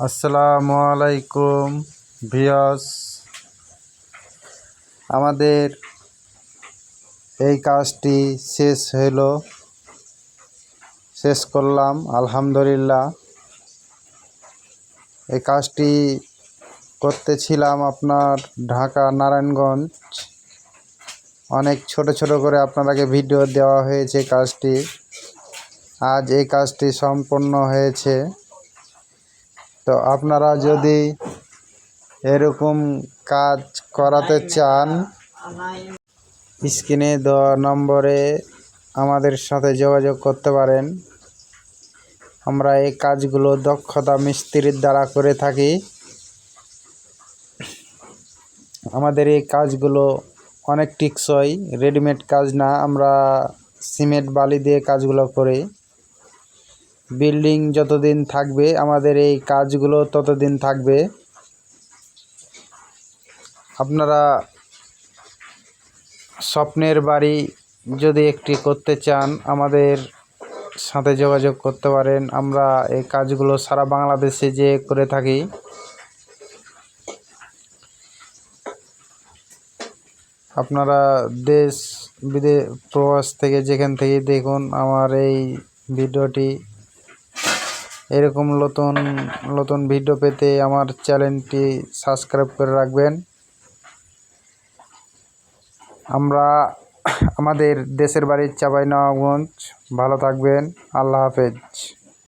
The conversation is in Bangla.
আসসালামু আলাইকুম ভিউয়ার্স, আমাদের এই কাজটি শেষ করলাম আলহামদুলিল্লাহ। এই কাজটি করতেছিলাম আপনার ঢাকা নারায়ণগঞ্জ। অনেক ছোট ছোট করে আপনাদেরকে ভিডিও দেওয়া হয়েছে কাজটি। আজ এই কাজটি সম্পন্ন হয়েছে। তো আপনারা যদি এরকম কাজ করাতে চান, স্ক্রিনে দেওয়া নম্বরে আমাদের সাথে যোগাযোগ করতে পারেন। আমরা এই কাজগুলো দক্ষতা মিস্ত্রির দ্বারা করে থাকি। আমাদের এই কাজগুলো অনেক টেকসই, রেডিমেড কাজ না। আমরা সিমেন্ট বালি দিয়ে কাজগুলো করি। বিল্ডিং যতদিন থাকবে আমাদের এই কাজগুলো ততদিন থাকবে। আপনারা স্বপ্নের বাড়ি যদি একটি করতে চান, আমাদের সাথে যোগাযোগ করতে পারেন। আমরা এই কাজগুলো সারা বাংলাদেশে যে করে থাকি। আপনারা দেশ বিদেশ প্রবাস থেকে যেখান থেকে দেখুন আমার এই ভিডিওটি। এরকম নতুন নতুন ভিডিও পেতে আমার চ্যানেলটি সাবস্ক্রাইব করে রাখবেন। আমরা আমাদের দেশের বাড়ি চাঁপাইনবাবগঞ্জ। ভালো থাকবেন। আল্লাহ হাফেজ।